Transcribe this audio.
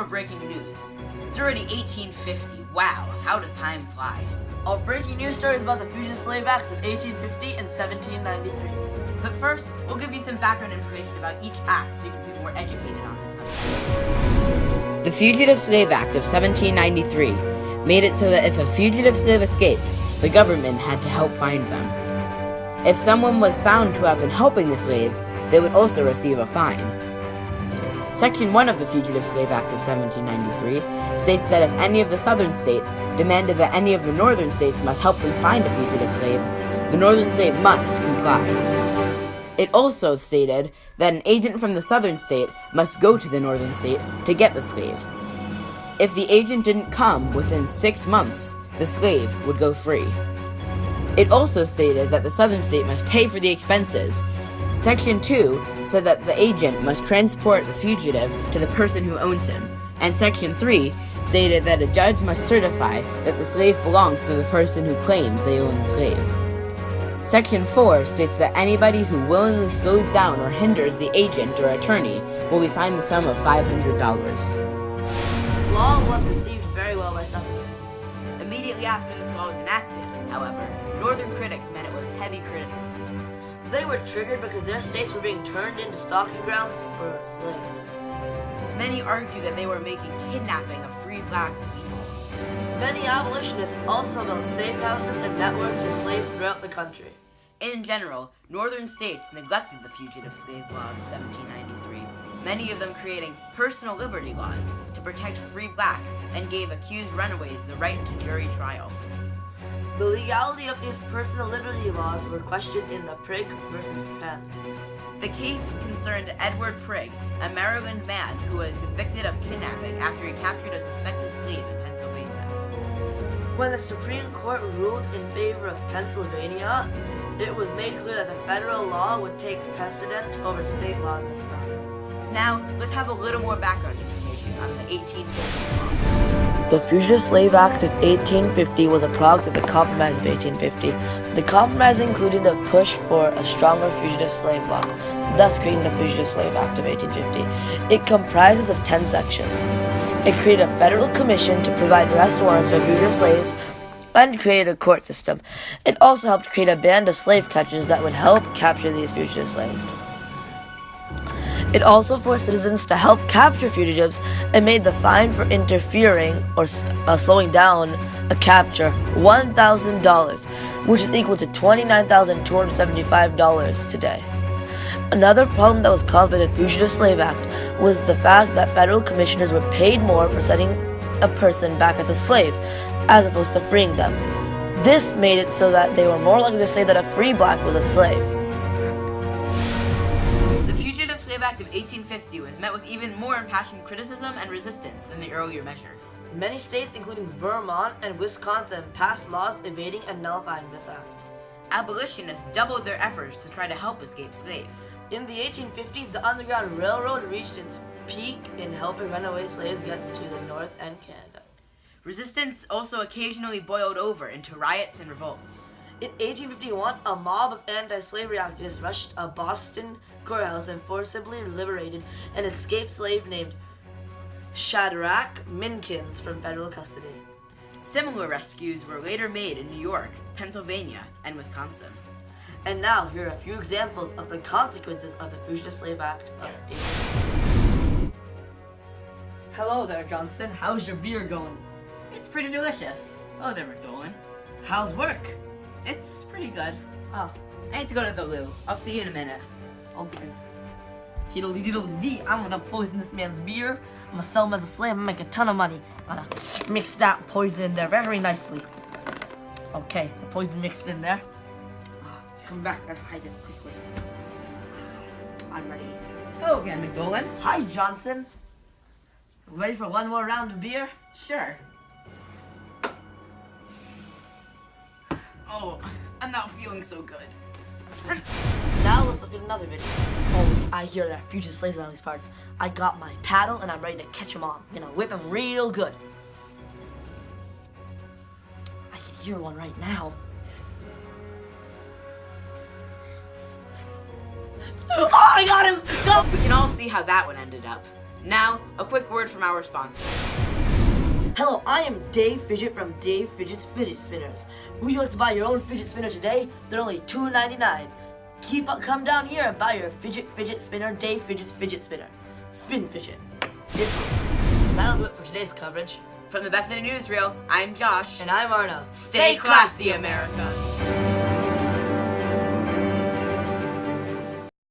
more breaking news. It's already 1850. Wow, how does time fly? Our breaking news story is about the Fugitive Slave Acts of 1850 and 1793. But first, we'll give you some background information about each act so you can be more educated on this subject. The Fugitive Slave Act of 1793 made it so that if a fugitive slave escaped, the government had to help find them. If someone was found to have been helping the slaves, they would also receive a fine. Section 1 of the Fugitive Slave Act of 1793 states that if any of the southern states demanded that any of the northern states must help them find a fugitive slave, the northern state must comply. It also stated that an agent from the southern state must go to the northern state to get the slave. If the agent didn't come within 6 months, the slave would go free. It also stated that the southern state must pay for the expenses. Section 2 said that the agent must transport the fugitive to the person who owns him, and Section 3 stated that a judge must certify that the slave belongs to the person who claims they own the slave. Section 4 states that anybody who willingly slows down or hinders the agent or attorney will be fined the sum of $500. The law was received very well by Southerners. Immediately after this law was enacted, however, Northern critics met it with heavy criticism. They were triggered because their states were being turned into stalking grounds for slaves. Many argued that they were making kidnapping of free blacks legal. Many abolitionists also built safe houses and networks for slaves throughout the country. In general, Northern states neglected the Fugitive Slave Law of 1793, many of them creating personal liberty laws to protect free blacks and gave accused runaways the right to jury trial. The legality of these personal liberty laws were questioned in the Prigg versus Penn. The case concerned Edward Prigg, a Maryland man who was convicted of kidnapping after he captured a suspected slave in Pennsylvania. When the Supreme Court ruled in favor of Pennsylvania, it was made clear that the federal law would take precedent over state law in this matter. Now, let's have a little more background information on the 1850 law. The Fugitive Slave Act of 1850 was a product of the Compromise of 1850. The Compromise included a push for a stronger fugitive slave law, thus creating the Fugitive Slave Act of 1850. It comprises of 10 sections. It created a federal commission to provide arrest warrants for fugitive slaves and created a court system. It also helped create a band of slave catchers that would help capture these fugitive slaves. It also forced citizens to help capture fugitives and made the fine for interfering or slowing down a capture $1,000, which is equal to $29,275 today. Another problem that was caused by the Fugitive Slave Act was the fact that federal commissioners were paid more for setting a person back as a slave, as opposed to freeing them. This made it so that they were more likely to say that a free black was a slave. The Fugitive Slave Act of 1850 was met with even more impassioned criticism and resistance than the earlier measure. Many states, including Vermont and Wisconsin, passed laws evading and nullifying this act. Abolitionists doubled their efforts to try to help escape slaves. In the 1850s, the Underground Railroad reached its peak in helping runaway slaves get to the North and Canada. Resistance also occasionally boiled over into riots and revolts. In 1851, a mob of anti-slavery activists rushed a Boston courthouse and forcibly liberated an escaped slave named Shadrach Minkins from federal custody. Similar rescues were later made in New York, Pennsylvania, and Wisconsin. And now, here are a few examples of the consequences of the Fugitive Slave Act of 1850. Hello there, Johnson. How's your beer going? It's pretty delicious. Oh, there, McDolan. How's work? It's pretty good. Oh, I need to go to the loo. I'll see you in a minute. okay. Hiddle-diddle-dee, I'm gonna poison this man's beer. I'm gonna sell him as a slave and make a ton of money. I'm gonna mix that poison in there very nicely. Okay, the poison mixed in there. Come back and hide it quickly. I'm ready. Hello again, McDolan. Hi, Johnson. Ready for one more round of beer? Sure. Oh, I'm not feeling so good. Now let's look at another video. Oh, I hear there are fugitive slaves around these parts. I got my paddle and I'm ready to catch them all. I'm gonna whip them real good. I can hear one right now. Oh, I got him! Go! We can all see how that one ended up. Now, a quick word from our sponsor. Hello, I am Dave Fidget from Dave Fidget's Fidget Spinners. Would you like to buy your own fidget spinner today? They're only $2.99. Come down here and buy your fidget spinner, Dave Fidget's Fidget Spinner. Spin fidget. That'll do it for today's coverage. From the Bethany Newsreel, I'm Josh. And I'm Arno. Stay classy, America.